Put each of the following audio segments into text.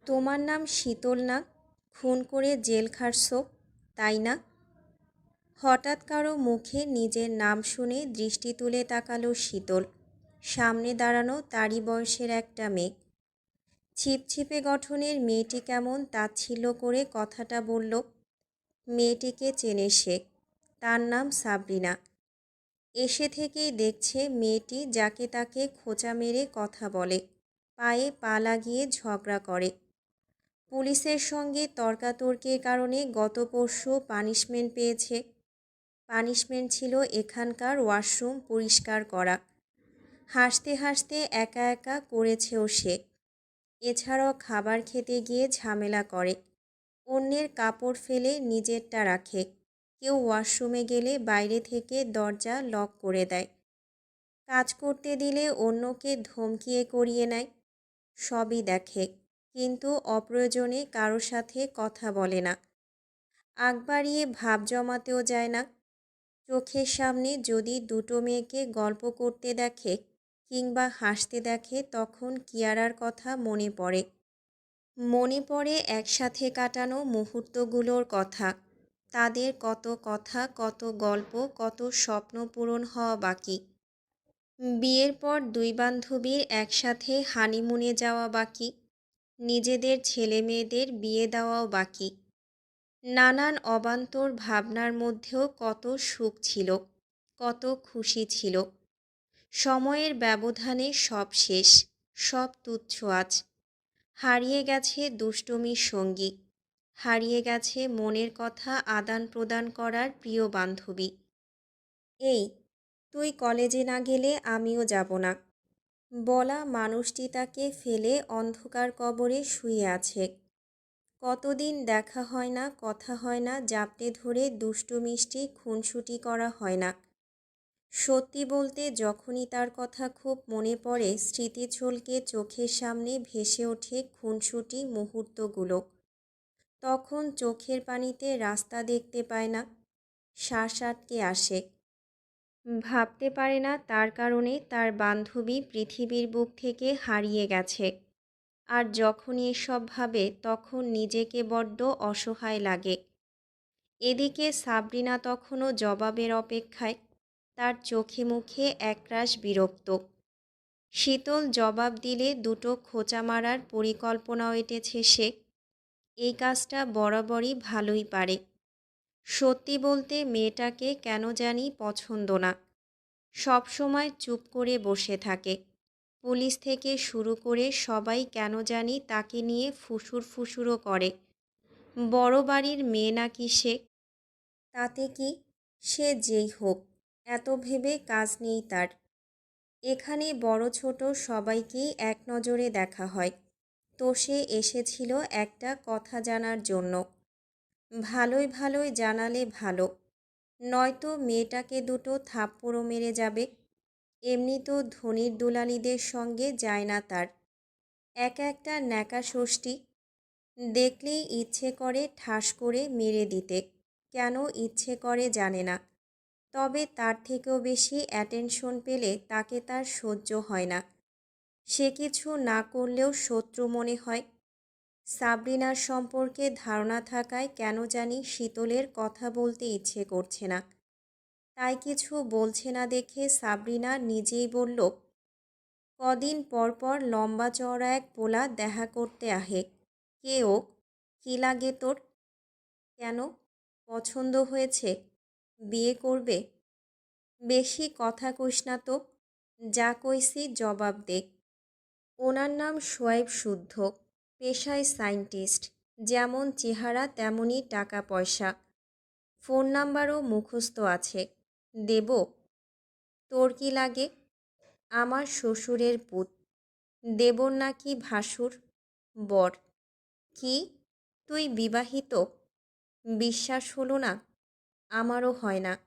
তোমার নাম শীতল না? খুন করে জেল খাটছো, তাই না? হঠাৎ কারো মুখে নিজের নাম শুনে দৃষ্টি তুলে তাকালো শীতল। সামনে দাঁড়ানো তারই বয়সের একটা মেয়ে। ছিপছিপে গঠনের মেয়েটি কেমন তাচ্ছিল্য করে কথাটা বলল। মেয়েটিকে চেনে সে, তার নাম সাবরিনা। এসে থেকেই দেখছে মেয়েটি যাকে তাকে খোঁচা মেরে কথা বলে, পায়ে পা লাগিয়ে ঝগড়া করে। পুলিশের সঙ্গে তর্কাতর্কির কারণে গত পরশু পানিশমেন্ট পেয়েছে। পানিশমেন্ট ছিল এখানকার ওয়াশরুম পরিষ্কার করা। হাসতে হাসতে একা একা করেছেও সে। এছাড়াও খাবার খেতে গিয়ে ঝামেলা করে, অন্যের কাপড় ফেলে নিজেরটা রাখে। কেউ ওয়াশরুমে গেলে বাইরে থেকে দরজা লক করে দেয়। কাজ করতে দিলে অন্যকে ধমকিয়ে করিয়ে নেয়। সবই দেখে, কিন্তু অপ্রয়োজনে কারো সাথে কথা বলে না। আগ বাড়িয়ে ভাব জমাতেও যায় না। চোখের সামনে যদি দুটো মেয়েকে গল্প করতে দেখে কিংবা হাসতে দেখে তখন কিয়ারার কথা মনে পড়ে। মনে পড়ে একসাথে কাটানো মুহূর্তগুলোর কথা। তাদের কত কথা, কত গল্প, কত স্বপ্ন পূরণ হওয়া বাকি। বিয়ের পর দুই বান্ধবীর একসাথে হানিমুনে যাওয়া বাকি। নিজেদের ছেলে মেয়েদের বিয়ে দেওয়াও বাকি। নানান অবান্তর ভাবনার মধ্যেও কত সুখ ছিল, কত খুশি ছিল। সময়ের ব্যবধানে সব শেষ, সব তুচ্ছ আজ। হারিয়ে গেছে দুষ্টুমির সঙ্গী, হারিয়ে গেছে মনের কথা আদান প্রদান করার প্রিয় বান্ধবী। এই, তুই কলেজে না গেলে আমিও যাব না বলা মানুষটি তাকে ফেলে অন্ধকার কবরে শুয়ে আছে। কতদিন দেখা হয় না, কথা হয় না, জাপটে ধরে দুষ্টু মিষ্টি খুনসুটি করা হয় না। সত্যি বলতে যখনই তার কথা খুব মনে পড়ে স্মৃতিঝলকে চোখের সামনে ভেসে ওঠে খুনসুটি মুহূর্তগুলো। তখন চোখের পানিতে রাস্তা দেখতে পায় না, শ্বাস আটকে আসে। ভাবতে পারে না তার কারণে তার বান্ধবী পৃথিবীর বুক থেকে হারিয়ে গেছে। আর যখনই এসব ভাবে তখন নিজেকে বড্ড অসহায় লাগে। এদিকে সাবরিনা তখনও জবাবের অপেক্ষায়, তার চোখে মুখে একরাশ বিরক্ত। শীতল জবাব দিলে দুটো খোঁচা মারার পরিকল্পনাও এঁটেছে সে। এই কাজটা বরাবরই ভালোই পারে। সত্যি বলতে মেয়েটাকে কেন জানি পছন্দ না। সব সময় চুপ করে বসে থাকে। পুলিশ থেকে শুরু করে সবাই কেন জানি তাকে নিয়ে ফুসুর ফুসুরও করে। বড় বাড়ির মেয়ে নাকি সে। তাতে কি, সে যেই হোক, এত ভেবে কাজ নেই তার। এখানে বড় ছোট সবাইকেই এক নজরে দেখা হয়। তো সে এসেছিল একটা কথা জানার জন্য। ভালোই ভালোই জানালে ভালো, নয়তো মেয়েটাকে দুটো থাপ্পড়ও মেরে যাবে। এমনি তো ধনির দুলালিদের সঙ্গে যায় না তার। একা একটা ন্যাকা ষষ্ঠী, দেখলেই ইচ্ছে করে ঠাস করে মেরে দিতে। কেন ইচ্ছে করে জানে না। তবে তার থেকেও বেশি অ্যাটেনশন পেলে তাকে তার সহ্য হয় না। সে কিছু না করলেও শত্রু মনে হয়। সাবরিনার সম্পর্কে ধারণা থাকায় কেন জানি শীতলের কথা বলতে ইচ্ছে করছে না। তাই কিছু বলছে না দেখে সাবরিনা নিজেই বলল, কদিন পর পর লম্বা চওড়া এক পোলা দেখা করতে আহে। কে ও? কী লাগে তোর? কেন, পছন্দ হয়েছে? বিয়ে করবে? বেশি কথা কইস না তো, যা কইছি জবাব দে। ওনার নাম সোয়াইব শুদ্ধ, পেশায় সায়েন্টিস্ট। যেমন চেহারা তেমনই টাকা পয়সা। ফোন নাম্বারও মুখস্থ আছে। দেব? তোর কি লাগে? আমার শ্বশুরের পুত। দেবর নাকি ভাসুর? বর। কি, তুই বিবাহিত? বিশ্বাস হলো না? আমারও হয় না।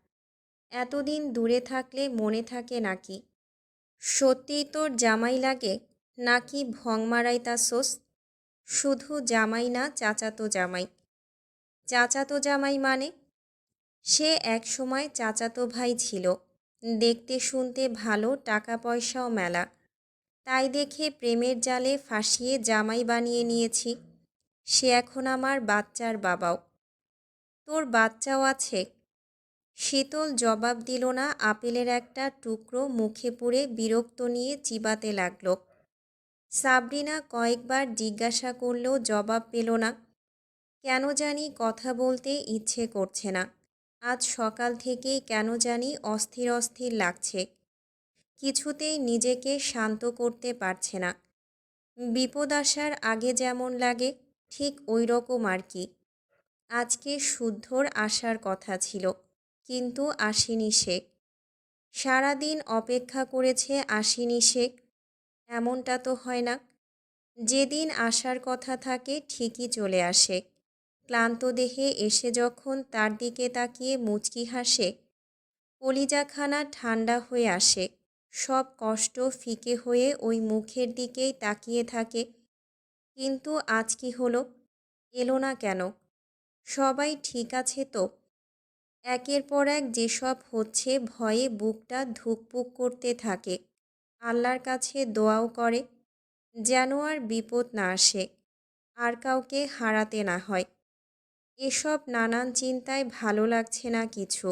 এতদিন দূরে থাকলে মনে থাকে নাকি? সত্যিই তোর জামাই লাগে নাকি ভং মারাইতাছোস? শুধু জামাই না, চাচাতো জামাই। চাচাতো জামাই মানে? সে এক সময় চাচাতো ভাই ছিল। দেখতে শুনতে ভালো, টাকা পয়সাও মেলা। তাই দেখে প্রেমের জালে ফাঁসিয়ে জামাই বানিয়ে নিয়েছি। সে এখন আমার বাচ্চার বাবাও। তোর বাচ্চাও আছে? শীতল জবাব দিল না, আপেলের একটা টুকরো মুখে পুরে বিরক্ত নিয়ে চিবাতে লাগল। সাবরিনা কয়েকবার জিজ্ঞাসা করলেও জবাব পেল না। কেন জানি কথা বলতে ইচ্ছে করছে না। আজ সকাল থেকেই কেন জানি অস্থির অস্থির লাগছে। কিছুতেই নিজেকে শান্ত করতে পারছে না। বিপদ আসার আগে যেমন লাগে ঠিক ওই রকম আর কি। আজকে শুদ্ধর আসার কথা ছিল, কিন্তু আসেনি সে। সারাদিন অপেক্ষা করেছে, আসেনি সে। এমনটা তো হয় না। যেদিন আসার কথা থাকে ঠিকই চলে আসে। ক্লান্ত দেহে এসে যখন তার দিকে তাকিয়ে মুচকি হাসে, কলিজাখানা ঠান্ডা হয়ে আসে। সব কষ্ট ফিকে হয়ে ওই মুখের দিকেই তাকিয়ে থাকে। কিন্তু আজ কি হলো? এলো না কেন? সবাই ঠিক আছে তো? একের পর এক যেসব হচ্ছে ভয়ে বুকটা ধুকপুক করতে থাকে। আল্লাহর কাছে দোয়াও করে যেন আর বিপদ না আসে, আর কাউকে হারাতে না হয়। এসব নানান চিন্তায় ভালো লাগছে না কিছু।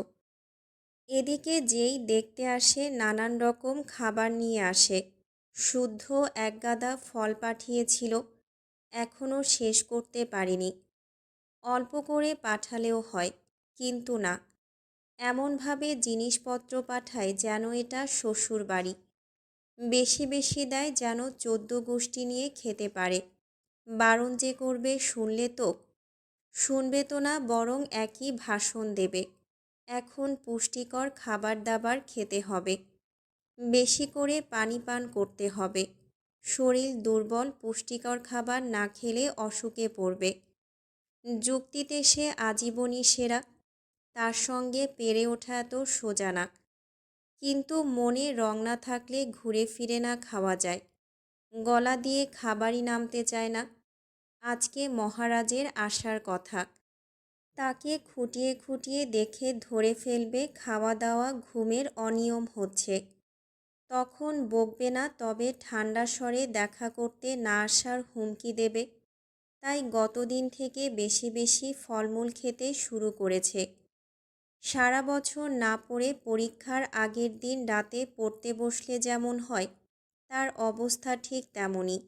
এদিকে যেই দেখতে আসে নানান রকম খাবার নিয়ে আসে। শুদ্ধ একগাদা ফল পাঠিয়েছিল, এখনও শেষ করতে পারিনি। অল্প করে পাঠালেও হয়, কিন্তু না, এমনভাবে জিনিসপত্র পাঠায় যেন এটা শ্বশুর বাড়ি। বেশি বেশি দেয় যেন 14 গোষ্ঠী নিয়ে খেতে পারে। বারণ যে করবে শুনলে তো? শুনবে তো না, বরং একই ভাষণ দেবে। এখন পুষ্টিকর খাবার দাবার খেতে হবে, বেশি করে পানি পান করতে হবে। শরীর দুর্বল, পুষ্টিকর খাবার না খেলে অসুখে পড়বে। যুক্তিতে সে আজীবনই সেরা, তার সঙ্গে পেরে ওঠা এত সোজা না। কিন্তু মনে রং না থাকলে ঘুরে ফিরে না খাওয়া যায়। গলা দিয়ে খাবারই নামতে চায় না। আজকে মহারাজের আসার কথা। তাকে খুঁটিয়ে খুঁটিয়ে দেখে ধরে ফেলবে খাওয়া দাওয়া ঘুমের অনিয়ম হচ্ছে। তখন বকবে না, তবে ঠান্ডা স্বরে দেখা করতে না আসার হুমকি দেবে। তাই গতদিন থেকে বেশি বেশি ফলমূল খেতে শুরু করেছে। সারা বছর না পড়ে পরীক্ষার আগের দিন রাতে পড়তে বসলে যেমন হয়, তার অবস্থা ঠিক তেমনই।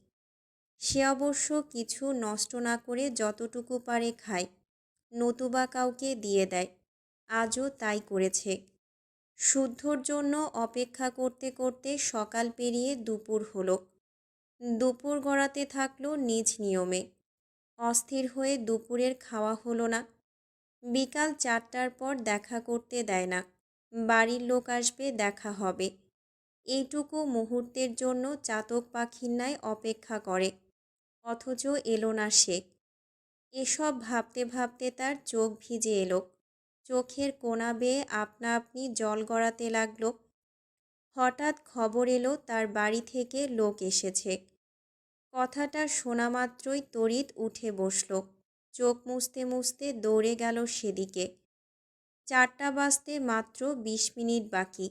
সে অবশ্য কিছু নষ্ট না করে যতটুকু পারে খায়, নতুবা কাউকে দিয়ে দেয়। আজও তাই করেছে। শুদ্ধর জন্য অপেক্ষা করতে করতে সকাল পেরিয়ে দুপুর হলো। দুপুর গড়াতে থাকলো নিজ নিয়মে। অস্থির হয়ে দুপুরের খাওয়া হলো না। বিকাল 4টার পর দেখা করতে দেয় না। বাড়ির লোক আসবে, দেখা হবে। এইটুকু মুহূর্তের জন্য চাতক পাখির ন্যায় অপেক্ষা করে, অথচ এলো না সে। এসব ভাবতে ভাবতে তার চোখ ভিজে এলো। চোখের কোনা বেয়ে আপনা আপনি জল গড়াতে লাগলো। হঠাৎ খবর এলো তার বাড়ি থেকে লোক এসেছে। কথাটা শোনা মাত্রই তড়িৎ উঠে বসল। চোখ মুছতে মুছতে দৌড়ে গেল সেদিকে। 4টা বাজতে মাত্র 20 মিনিট বাকি।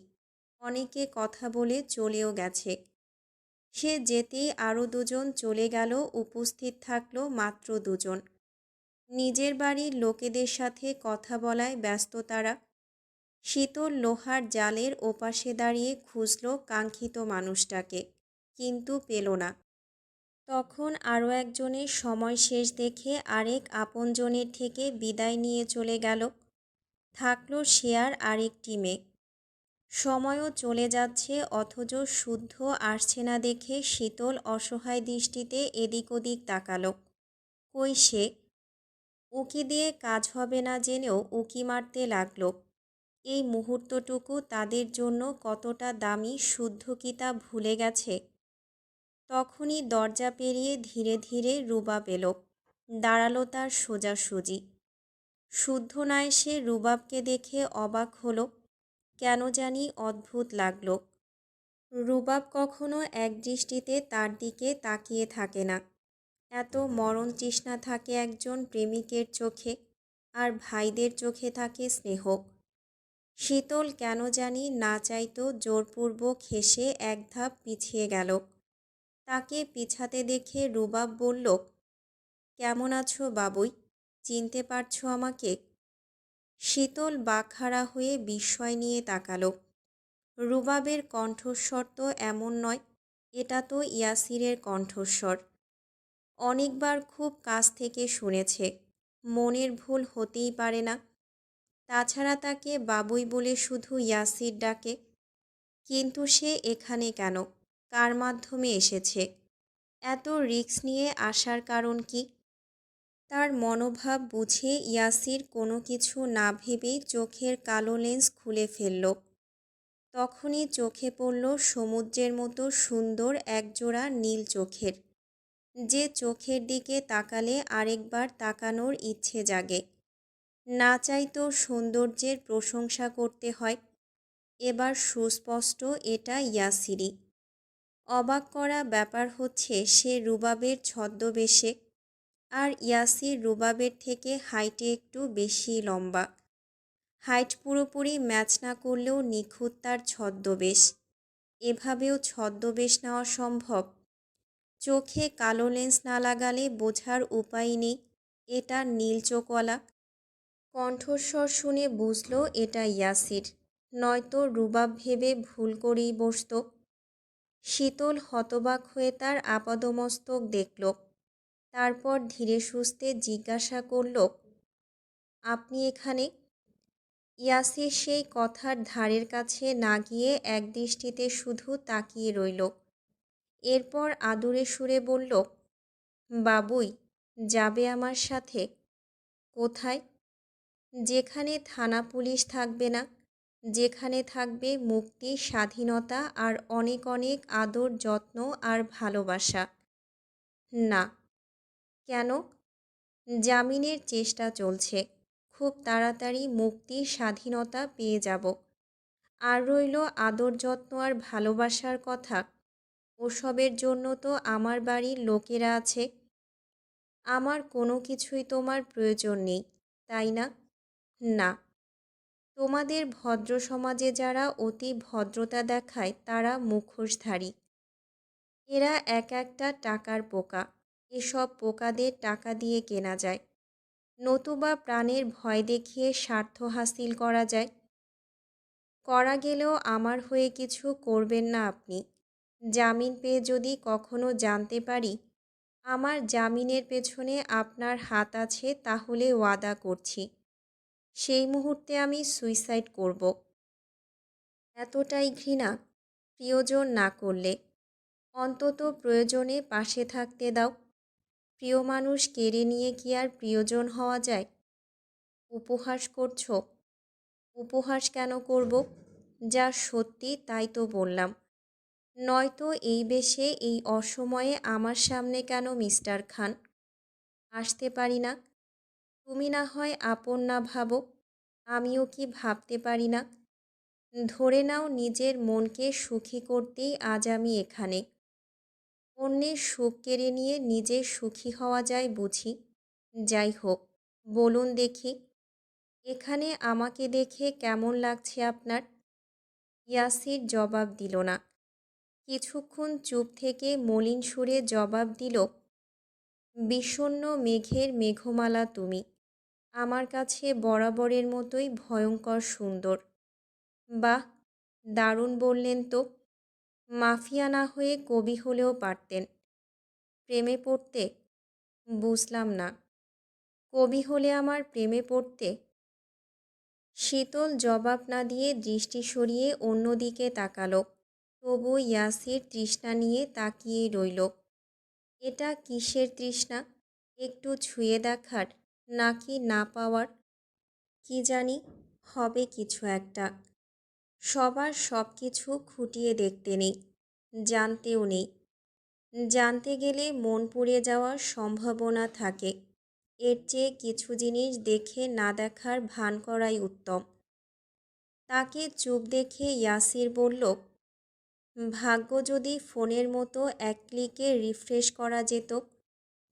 অনেকে কথা বলে চলেও গেছে। সে যেতেই আরও দুজন চলে গেল, উপস্থিত থাকলো মাত্র দুজন। নিজের বাড়ির লোকেদের সাথে কথা বলায় ব্যস্ত তারা। শীতল লোহার জালের ওপাশে দাঁড়িয়ে খুঁজল কাঙ্ক্ষিত মানুষটাকে, কিন্তু পেল না। তখন আরও একজনের সময় শেষ দেখে আরেক আপনজনের থেকে বিদায় নিয়ে চলে গেল। থাকলো সে আর আরেকটি মেয়ে। সময়ও চলে যাচ্ছে, অথচ শুদ্ধ আসছে না দেখে শীতল অসহায় দৃষ্টিতে এদিক ওদিক তাকালো। কই সে? উঁকি দিয়ে কাজ হবে না জেনেও উঁকি মারতে লাগলো। এই মুহূর্তটুকু তাদের জন্য কতটা দামি শুদ্ধ কি তা ভুলে গেছে। তখনই দরজা পেরিয়ে ধীরে ধীরে রুবাব এলো, দাঁড়ালো তার সোজাসুজি। শুদ্ধ না এসে রুবাবকে দেখে অবাক হলো, কেন জানি অদ্ভুত লাগলো। রুবাব কখনো এক দৃষ্টিতে তার দিকে তাকিয়ে থাকে না। এত মরণ তৃষ্ণা থাকে একজন প্রেমিকের চোখে, আর ভাইদের চোখে থাকে স্নেহ। শীতল কেন জানি না চাইতো জোরপূর্বক হেসে এক ধাপ পিছিয়ে গেল। তাকে পিছাতে দেখে রুবাব বলল, কেমন আছো বাবুই? চিনতে পারছো আমাকে? শীতল বাকহারা হয়ে বিস্ময় নিয়ে তাকালো। রুবাবের কণ্ঠস্বর তো এমন নয়, এটা তো ইয়াসিরের কণ্ঠস্বর। অনেকবার খুব কাছ থেকে শুনেছে, মনের ভুল হতেই পারে না। তাছাড়া তাকে বাবুই বলে শুধু ইয়াসির ডাকে। কিন্তু সে এখানে কেন? কার মাধ্যমে এসেছে? এত রিস্ক নিয়ে আসার কারণ কি? তার মনোভাব বুঝে ইয়াসির কোনো কিছু না ভেবেই চোখের কালো লেন্স খুলে ফেলল। তখনই চোখে পড়ল সমুদ্রের মতো সুন্দর একজোড়া নীল চোখের, যে চোখের দিকে তাকালে আরেকবার তাকানোর ইচ্ছে জাগে। না চাইতেও সৌন্দর্যের প্রশংসা করতে হয়। এবার সুস্পষ্ট এটা ইয়াসিরই। অবাক করা ব্যাপার হচ্ছে সে রুবাবের ছদ্মবেশে, আর ইয়াসির রুবাবের থেকে হাইটে একটু বেশি লম্বা। হাইট পুরোপুরি ম্যাচ না করলেও নিখুঁত তার ছদ্মবেশ। এভাবেও ছদ্মবেশ নেওয়া সম্ভব? চোখে কালো লেন্স না লাগালে বোঝার উপায় নেই এটা নীল চোখওয়ালা। কণ্ঠস্বর শুনে বুঝল এটা ইয়াসির, নয়তো রুবাব ভেবে ভুল করেই বসত। শীতল হতবাক হয়ে তার আপাদমস্তক দেখল। তারপর ধীরে সুস্থে জিজ্ঞাসা করল, আপনি এখানে? ইয়াসির সেই কথার ধারের কাছে না গিয়ে একদৃষ্টিতে শুধু তাকিয়ে রইল। এরপর আদুরে সুরে বলল, বাবুই, যাবে আমার সাথে? কোথায়? যেখানে থানা পুলিশ থাকবে না, যেখানে থাকবে মুক্তি, স্বাধীনতা আর অনেক অনেক আদর, যত্ন আর ভালোবাসা। না। কেন? জামিনের চেষ্টা চলছে, খুব তাড়াতাড়ি মুক্তি, স্বাধীনতা পেয়ে যাব। আর রইল আদর, যত্ন আর ভালোবাসার কথা, ওসবের জন্য তো আমার বাড়ির লোকেরা আছে। আমার কোনো কিছুই তোমার প্রয়োজন নেই, তাই না? না। তোমাদের ভদ্র সমাজে যারা অতি ভদ্রতা দেখায় তারা মুখোশধারী। এরা এক একটা টাকার পোকা। এসব পোকাদের টাকা দিয়ে কেনা যায়, নতুবা প্রাণের ভয় দেখিয়ে স্বার্থ হাসিল করা যায়। করা গেলেও আমার হয়ে কিছু করবেন না আপনি। জামিন পেয়ে যদি কখনো জানতে পারি আমার জামিনের পেছনে আপনার হাত আছে, তাহলে ওয়াদা করছি সেই মুহূর্তে আমি সুইসাইড করব। এতটাই ঘৃণা? প্রিয়জন না করলে অন্তত প্রয়োজনে পাশে থাকতে দাও। প্রিয় মানুষ কেড়ে নিয়ে কি আর প্রিয়জন হওয়া যায়? উপহাস করছো? উপহাস কেন করব? যা সত্যি তাই তো বললাম। নয়তো এই বেশে এই অসময়ে আমার সামনে কেন মিস্টার খান? আসতে পারি না? তুমি না হয় আপন না ভাবো, আমিও কি ভাবতে পারি না? ধরে নাও নিজের মনকে সুখী করতেই আজ আমি এখানে। অন্যের সুখ কেড়ে নিয়ে নিজে সুখী হওয়া যায় বুঝি? যাই হোক, বলুন দেখি, এখানে আমাকে দেখে কেমন লাগছে আপনার? ইয়াসির জবাব দিল না। কিছুক্ষণ চুপ থেকে মলিন সুরে জবাব দিল, বিষণ্ণ মেঘের মেঘমালা তুমি, আমার কাছে বরাবরের মতোই ভয়ঙ্কর সুন্দর। বাহ, দারুণ বললেন তো। মাফিয়া না হয়ে কবি হলেও পারতেন। প্রেমে পড়তে? বুঝলাম না। কবি হলে আমার প্রেমে পড়তে? শীতল জবাব না দিয়ে দৃষ্টি সরিয়ে অন্যদিকে তাকালো। তবু ইয়াসির তৃষ্ণা নিয়ে তাকিয়েই রইল। এটা কিসের তৃষ্ণা? একটু ছুঁয়ে দেখার, নাকি না পাওয়ার? কি জানি, হবে কিছু একটা। সবার সব কিছু খুঁটিয়ে দেখতে নেই, জানতেও নেই। জানতে গেলে মন পুড়ে যাওয়ার সম্ভাবনা থাকে। এর চেয়ে কিছু জিনিস দেখে না দেখার ভান করাই উত্তম। তাকে চুপ দেখে ইয়াসির বলল, ভাগ্য যদি ফোনের মতো এক ক্লিকে রিফ্রেশ করা যেত,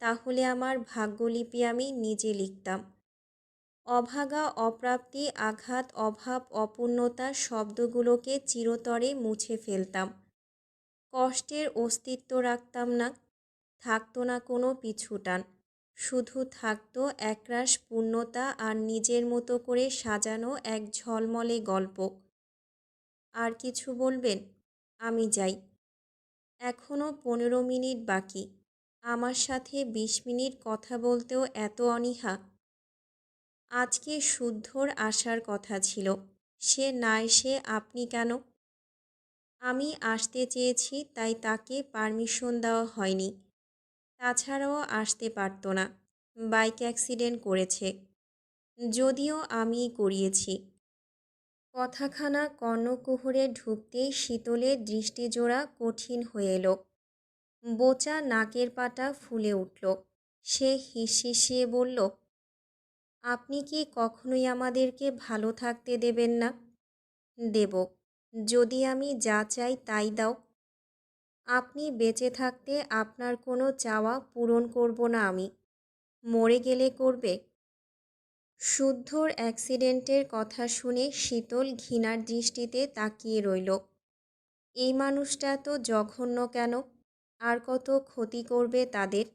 তাহলে আমার ভাগ্যলিপি আমি নিজে লিখতাম। অভাগা, অপ্রাপ্তি, আঘাত, অভাব, অপূর্ণতা শব্দগুলোকে চিরতরে মুছে ফেলতাম। কষ্টের অস্তিত্ব রাখতাম না, থাকতো না কোনো পিছুটান। শুধু থাকতো একরাশ পূর্ণতা আর নিজের মতো করে সাজানো এক ঝলমলে গল্প। আর কিছু বলবেন? আমি যাই। এখনও 15 মিনিট বাকি। আমার সাথে 20 মিনিট কথা বলতেও এত অনীহা। আজকে শুদ্ধর আসার কথা ছিল, সে না এসে আপনি কেন? আমি আসতে চেয়েছি তাই তাকে পারমিশন দেওয়া হয়নি। তাছাড়াও আসতে পারত না, বাইক অ্যাক্সিডেন্ট করেছে। যদিও আমিই করিয়েছি। কথাখানা কর্ণকুহরে ঢুকতেই শীতলের দৃষ্টিজোড়া কঠিন হয়ে এলো। বোচা নাকের পাটা ফুলে উঠল। সে হিসিয়ে বলল, আপনি কি কখনোই আমাদেরকে ভালো থাকতে দেবেন না? দেব, যদি আমি যা চাই তাই দাও। আপনি বেঁচে থাকতে আপনার কোনো চাওয়া পূরণ করব না আমি। মরে গেলে করবে? শুদ্ধর অ্যাক্সিডেন্টের কথা শুনে শীতল ঘৃণার দৃষ্টিতে তাকিয়ে রইল। এই মানুষটা তো জঘন্য কেন? আর কত ক্ষতি করবে তাদের?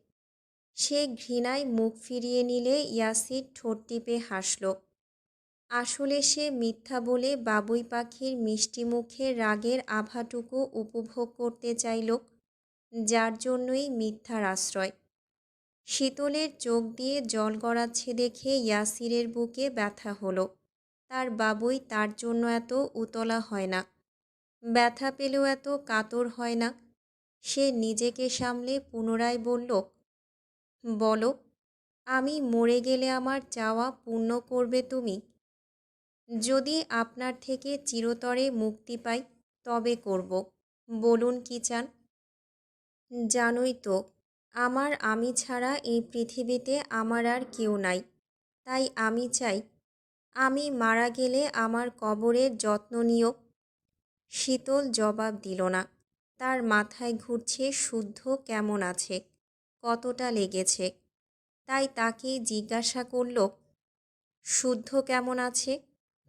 সে ঘৃণায় মুখ ফিরিয়ে নিলে ইয়াসির ঠোঁট টিপে হাসল। আসলে সে মিথ্যা বলে বাবুই পাখির মিষ্টি মুখে রাগের আভাটুকু উপভোগ করতে চাইল, যার জন্যই মিথ্যার আশ্রয়। শীতলের চোখ দিয়ে জল গড়াচ্ছে দেখে ইয়াসিরের বুকে ব্যথা হলো। তার বাবুই তার জন্য এত উতলা হয় না, ব্যথা পেলেও এত কাতর হয় না। সে নিজেকে সামলে পুনরায় বলল, বলো, আমি মরে গেলে আমার চাওয়া পূর্ণ করবে তুমি? যদি আপনার থেকে চিরতরে মুক্তি পাই তবে করব। বলুন কি চান? জানোই তো, আমার আমি ছাড়া এই পৃথিবীতে আমার আর কেউ নাই। তাই আমি চাই, আমি মারা গেলে আমার কবরের যত্ন নিও। শীতল জবাব দিল না। তার মাথায় ঘুরছে শুদ্ধ কেমন আছে, কতটা লেগেছে। তাই তাকে জিজ্ঞাসা করল, শুদ্ধ কেমন আছে?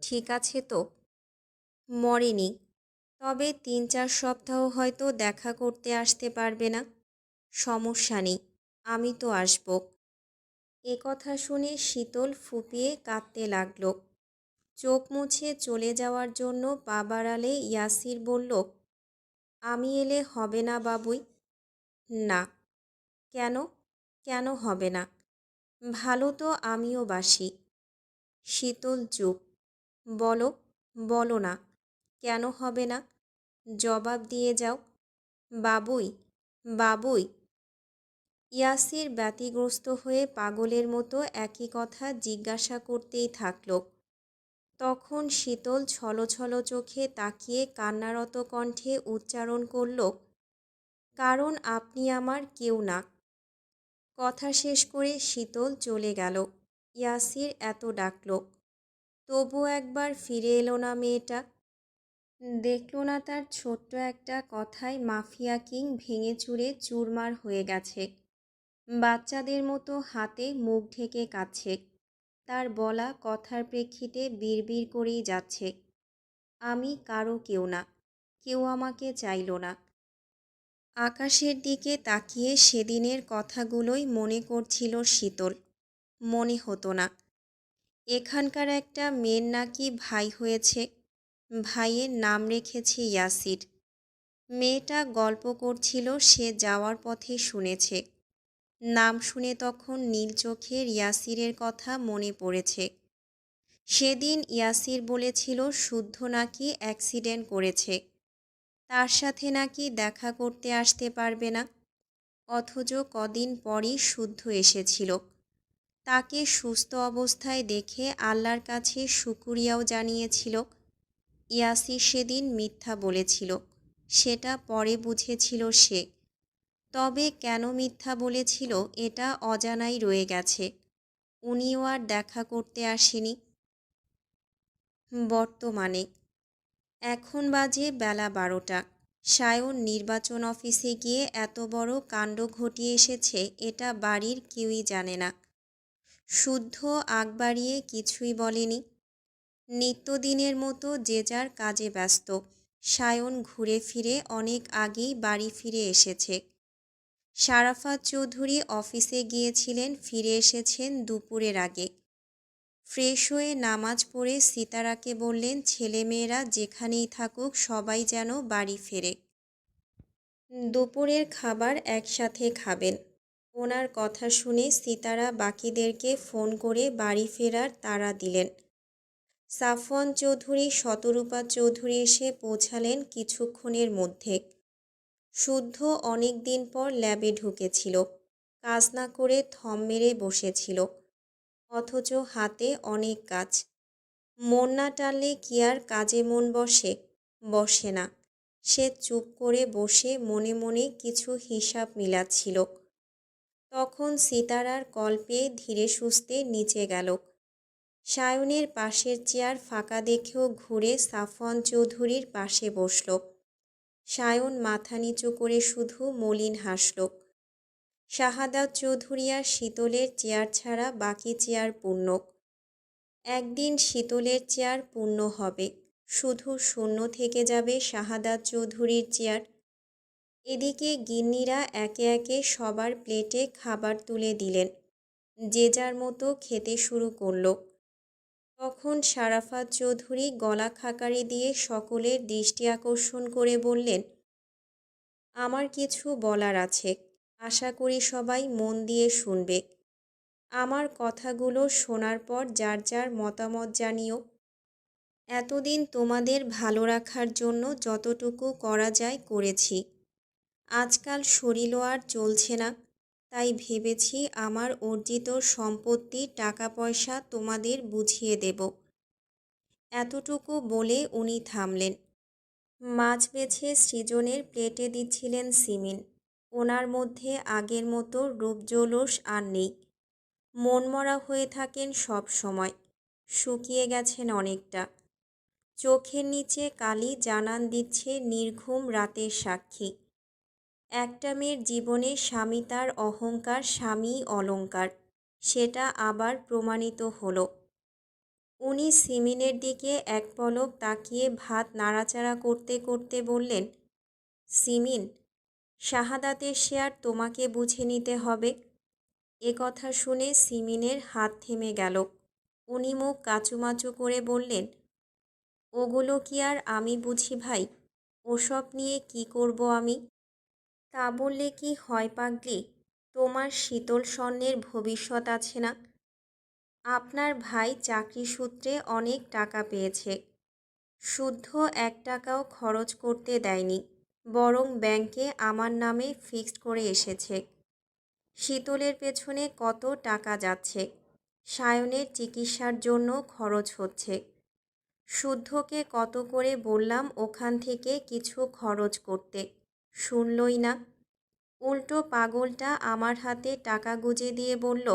ঠিক আছে তো? মরেনি, তবে 3-4 সপ্তাহ হয়তো দেখা করতে আসতে পারবে না। সমস্যা নেই, আমি তো আসব। এ কথা শুনে শীতল ফুঁপিয়ে কাঁদতে লাগল। চোখ মুছে চলে যাওয়ার জন্য পা বাড়ালে ইয়াসির বলল, আমি এলে হবে না বাবুই? না। কেন? কেন হবে না? ভালো তো আমিও বাসি। শীতল চুপ। বলো, বলো না, কেন হবে না? জবাব দিয়ে যাও। বাবুই, বাবুই। ইয়াসির ব্যতিগ্রস্ত হয়ে পাগলের মতো একই কথা জিজ্ঞাসা করতেই থাকল। তখন শীতল ছলছল চোখে তাকিয়ে কান্নারত কণ্ঠে উচ্চারণ করল, কারণ আপনি আমার কেউ না। কথা শেষ করে শীতল চলে গেল। ইয়াসির এত ডাকল, তবু একবার ফিরে এলো না মেয়েটা। দেখল না তার ছোট্ট একটা কথায় মাফিয়া কিং ভেঙে চুরে চুরমার হয়ে গেছে। বাচ্চাদের মতো হাতে মুখ ঢেকে কাঁদছে। তার বলা কথার প্রেক্ষিতে বিড়বিড় করেই যাচ্ছে, আমি কারো কেউ না, কেউ আমাকে চাইল না। আকাশের দিকে তাকিয়ে সেদিনের কথাগুলোই মনে করছিল শীতল। মনে হতো না, এখানকার একটা মেয়ের নাকি ভাই হয়েছে, ভাইয়ের নাম রেখেছে ইয়াসির। মেয়েটা গল্প করছিল সে যাওয়ার পথে শুনেছে। নাম শুনে তখন নীল চোখের ইয়াসিরের কথা মনে পড়েছে। সেদিন ইয়াসির বলেছিল শুদ্ধ নাকি অ্যাক্সিডেন্ট করেছে, তার সাথে নাকি দেখা করতে আসতে পারবে না। অথচ কদিন পরই শুদ্ধ এসেছিল। তাকে সুস্থ অবস্থায় দেখে আল্লাহর কাছে শুকরিয়াও জানিয়েছিল। ইয়াসির সেদিন মিথ্যা বলেছিল, সেটা পরে বুঝেছিল সে। তবে কেন মিথ্যা বলেছিল এটা অজানাই রয়ে গেছে। উনিও আর দেখা করতে আসেনি। বর্তমানে এখন বাজে বেলা 12টা। সায়ন নির্বাচন অফিসে গিয়ে এত বড় কাণ্ড ঘটিয়ে এসেছে এটা বাড়ির কেউই জানে না। শুদ্ধ আগ বাড়িয়ে কিছুই বলেনি। নিত্যদিনের মতো যে যার কাজে ব্যস্ত। সায়ন ঘুরে ফিরে অনেক আগেই বাড়ি ফিরে এসেছে। শারাফাত চৌধুরী অফিসে গিয়েছিলেন, ফিরে এসেছেন দুপুরের আগে। ফ্রেশ হয়ে নামাজ পড়ে সিতারাকে বললেন ছেলেমেয়েরা যেখানেই থাকুক সবাই যেন বাড়ি ফেরে। দুপুরের খাবার একসাথে খাবেন। ওনার কথা শুনে সিতারা বাকিদেরকে ফোন করে বাড়ি ফেরার তাড়া দিলেন। সাফওয়ান চৌধুরী, শতরূপা চৌধুরী এসে পৌঁছালেন কিছুক্ষণের মধ্যে। শুদ্ধ অনেক দিন পর ল্যাবে ঢুকেছিল। কাজ না করে থম মেরে বসেছিল, অথচ হাতে অনেক কাজ। মন না টানলে কি আর কাজে মন বসে? বসে না। সে চুপ করে বসে মনে মনে কিছু হিসাব মিলাচ্ছিল। তখন সিতারার কল পেয়ে ধীরে সুস্থে নিচে গেল। সায়নের পাশের চেয়ার ফাঁকা দেখেও ঘুরে সাফওয়ান চৌধুরীর পাশে বসল। সায়ন মাথা নিচু করে শুধু মলিন হাসল। শাহাদাত চৌধুরী আর শীতলের চেয়ার ছাড়া বাকি চেয়ার পূর্ণ। একদিন শীতলের চেয়ার পূর্ণ হবে, শুধু শূন্য থেকে যাবে শাহাদাত চৌধুরীর চেয়ার। এদিকে গিন্নিরা একে একে সবার প্লেটে খাবার তুলে দিলেন। যে যার মতো খেতে শুরু করল। তখন শারাফাত চৌধুরী গলা খাকারি দিয়ে সকলের দৃষ্টি আকর্ষণ করে বললেন, আমার কিছু বলার আছে, আশা করি সবাই মন দিয়ে শুনবে। আমার কথাগুলো শোনার পর যার যার মতামত জানিও। এতদিন তোমাদের ভালো রাখার জন্য যতটুকু করা যায় করেছি। আজকাল শরীরও আর চলছে না, তাই ভেবেছি আমার অর্জিত সম্পত্তি টাকা পয়সা তোমাদের বুঝিয়ে দেব। এতটুকু বলে উনি থামলেন। মাছ বেছে সৃজনের প্লেটে দিচ্ছিলেন সিমিন। ওনার মধ্যে আগের মতো রূপজৌলস আর নেই। মনমরা হয়ে থাকেন সব সময়। শুকিয়ে গেছেন অনেকটা। চোখের নিচে কালি জানান দিচ্ছে নির্ঘুম রাতের সাক্ষী। একটা মেয়ের জীবনে স্বামী তার অহংকার, স্বামী অলংকার, সেটা আবার প্রমাণিত হলো। উনি সিমিনের দিকে এক পলক তাকিয়ে ভাত নাড়াচাড়া করতে করতে বললেন, সিমিন, শাহাদাতের শেয়ার তোমাকে বুঝে নিতে হবে। এ কথা শুনে সিমিনের হাত থেমে গেল। উনি মুখ কাচুমাচু করে বললেন, ওগুলো কি আর আমি বুঝি ভাই? ওসব নিয়ে কি করব আমি? তা বললে কি হয় পাগলি? তোমার শীতল স্বর্ণের ভবিষ্যৎ আছে না? আপনার ভাই চাকরি সূত্রে অনেক টাকা পেয়েছে। শুদ্ধ 1 টাকাও খরচ করতে দেয়নি, বরং ব্যাংকে আমার নামে ফিক্সড করে এসেছে। শীতলের পেছনে কত টাকা যাচ্ছে, সায়নের চিকিৎসার জন্য খরচ হচ্ছে। শুদ্ধকে কত করে বললাম ওখান থেকে কিছু খরচ করতে, শুনলই না। উল্টো পাগলটা আমার হাতে টাকা গুঁজে দিয়ে বলল,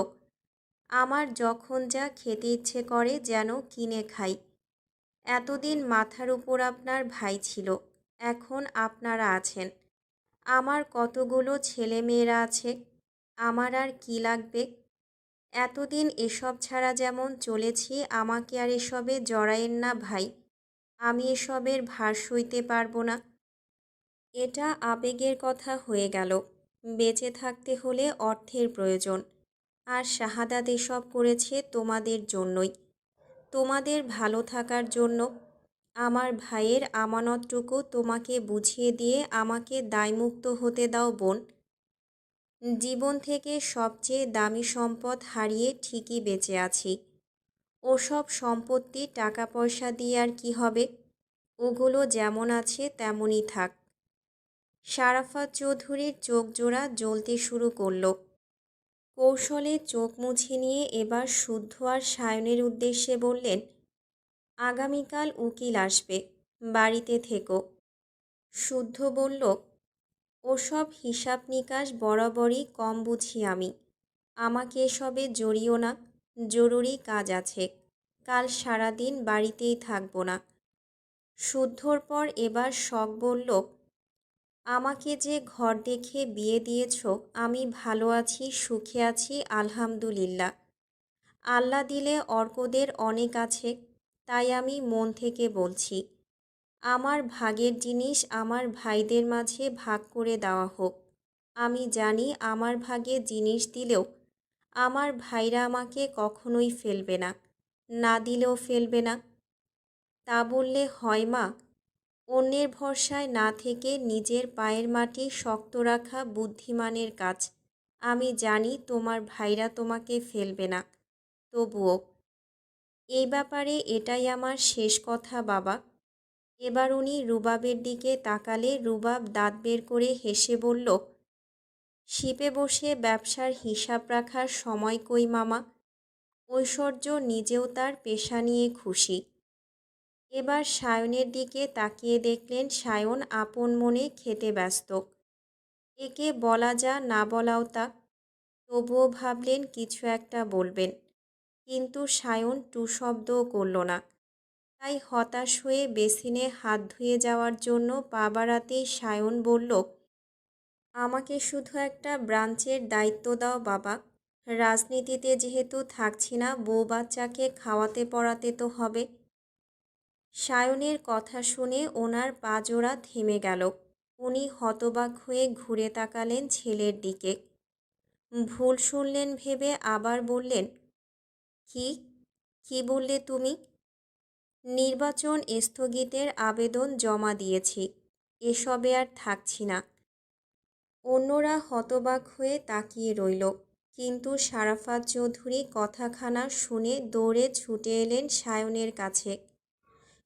আমার যখন যা খেতে ইচ্ছে করে যেন কিনে খাই। এতদিন মাথার উপর আপনার ভাই ছিল, এখন আপনারা আছেন। আমার কতগুলো ছেলে মেয়েরা আছে, আমার আর কি লাগবে? এতদিন এসব ছাড়া যেমন চলেছি, আমাকে আর এসবে জড়ায়েন না ভাই। আমি এসবের ভার সইতে পারবো না। এটা আবেগের কথা হয়ে গেল। বেঁচে থাকতে হলে অর্থের প্রয়োজন। আর শাহাদাত এসব করেছে তোমাদের জন্যই, তোমাদের ভালো থাকার জন্য। আমার ভাইয়ের আমানতটুকু তোমাকে বুঝিয়ে দিয়ে আমাকে দায়মুক্ত হতে দাও বোন। জীবন থেকে সবচেয়ে দামি সম্পদ হারিয়ে ঠিকই বেঁচে আছি। ওসব সম্পত্তি টাকা পয়সা দিয়ে আর কি হবে? ওগুলো যেমন আছে তেমনই থাক। শারাফাত চৌধুরীর চোখ জোড়া জ্বলতে শুরু করল। কৌশলে চোখ মুছে নিয়ে এবার শুদ্ধ আর সায়নের উদ্দেশ্যে বললেন, আগামীকাল উকিল আসবে, বাড়িতে থেকো। শুদ্ধ বলল, ওসব হিসাব নিকাশ বরাবরই কম বুঝি আমি। আমাকে এসবে জড়িও না, জরুরি কাজ আছে। কাল সারাদিন বাড়িতেই থাকবো না। শুদ্ধর পর এবার শখ বলল, আমাকে যে ঘর দেখে বিয়ে দিয়েছ, আমি ভালো আছি, সুখে আছি, আলহামদুলিল্লাহ। আল্লাহ দিলে অর্কদের অনেক আছে, তাই আমি মন থেকে বলছি, আমার ভাগের জিনিস আমার ভাইদের মাঝে ভাগ করে দেওয়া হোক। আমি জানি আমার ভাগে জিনিস দিলেও আমার ভাইরা আমাকে কখনোই ফেলবে না, না দিলেও ফেলবে না। তা বললে হয় মা? অন্যের ভরসায় না থেকে নিজের পায়ের মাটি শক্ত রাখা বুদ্ধিমানের কাজ। আমি জানি তোমার ভাইরা তোমাকে ফেলবে না, তবুও এই ব্যাপারে এটাই আমার শেষ কথা বাবা। এবার উনি রুবাবের দিকে তাকালে রুবাব দাঁত বের করে হেসে বলল, শিপে বসে ব্যবসার হিসাব রাখার সময় কই মামা। ঐশ্বর্য নিজেও তার পেশা নিয়ে খুশি। এবার সায়নের দিকে তাকিয়ে দেখলেন সায়ন আপন মনে খেতে ব্যস্ত। একে বলা যা না বলাও তা। তবুও ভাবলেন কিছু একটা বলবেন, কিন্তু সায়ন টু শব্দও করল না। তাই হতাশ হয়ে বেসিনে হাত ধুয়ে যাওয়ার জন্য পা বাড়াতেই সায়ন বলল, আমাকে শুধু একটা ব্রাঞ্চের দায়িত্ব দাও বাবা। রাজনীতিতে যেহেতু থাকছি না, বউ বাচ্চাকে খাওয়াতে পড়াতে তো হবে। সায়নের কথা শুনে ওনার পা জোড়া থেমে গেল। উনি হতবাক হয়ে ঘুরে তাকালেন ছেলের দিকে। ভুল শুনলেন ভেবে আবার বললেন, কি কি বললে তুমি? নির্বাচন স্থগিতের আবেদন জমা দিয়েছি, এসবে আর থাকছি না। অন্যরা হতবাক হয়ে তাকিয়ে রইল, কিন্তু শারাফাত চৌধুরী কথাখানা শুনে দৌড়ে ছুটে এলেন সায়নের কাছে।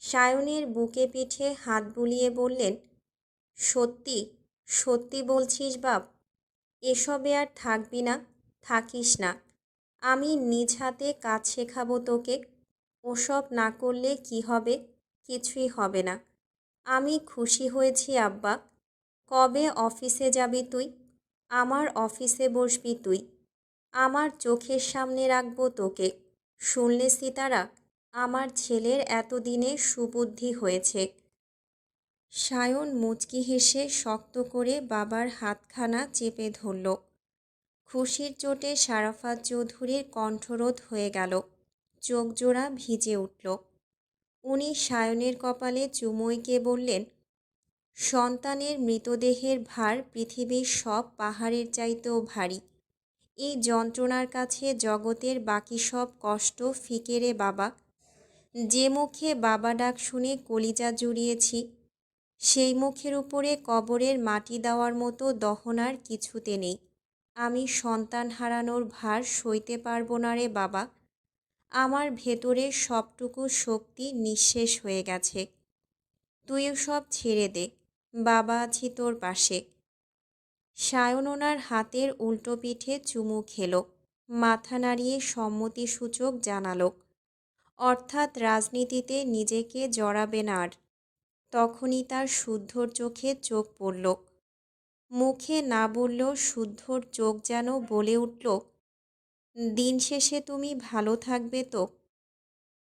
সায়নের বুকে পিঠে হাত বুলিয়ে বললেন, সত্যি সত্যি বলছিস বাপ? এসবে আর থাকবি না? থাকিস না। আমি নিজ হাতে কাজ শেখাবো তোকে। ওসব না করলে কি হবে? কিছুই হবে না। আমি খুশি হয়েছি আব্বা। কবে অফিসে যাবি তুই? আমার অফিসে বসবি তুই। আমার চোখের সামনে রাখবো তোকে। শুনলে সিতারা, আমার ছেলের এতদিনে সুবুদ্ধি হয়েছে। সায়ন মুচকি হেসে শক্ত করে বাবার হাতখানা চেপে ধরল। খুশির চোটে শারাফাত চৌধুরীর কণ্ঠরোধ হয়ে গেল। চোখ জোড়া ভিজে উঠল। উনি সায়নের কপালে চুমু এঁকে বললেন, সন্তানের মৃতদেহের ভার পৃথিবীর সব পাহাড়ের চাইতেও ভারী। এই যন্ত্রণার কাছে জগতের বাকি সব কষ্ট ফিকে রে বাবা। যে মুখে বাবা ডাক শুনে কলিজা জুড়িয়েছি, সেই মুখের উপরে কবরের মাটি দেওয়ার মতো দহনার কিছুতে নেই। আমি সন্তান হারানোর ভার সইতে পারবো না রে বাবা। আমার ভেতরের সবটুকু শক্তি নিঃশেষ হয়ে গেছে। তুইও সব ছেড়ে দে, বাবা আছি তোর পাশে। সায়ন ওনার হাতের উল্টো পিঠে চুমু খেল, মাথা নাড়িয়ে সম্মতিসূচক জানালো, অর্থাৎ রাজনীতিতে নিজেকে জড়াবেন আর। তখনই তার শুদ্ধর চোখে চোখ পড়ল। মুখে না বললেও শুদ্ধর চোখ যেন বলে উঠল, দিন শেষে তুমি ভালো থাকবে তো?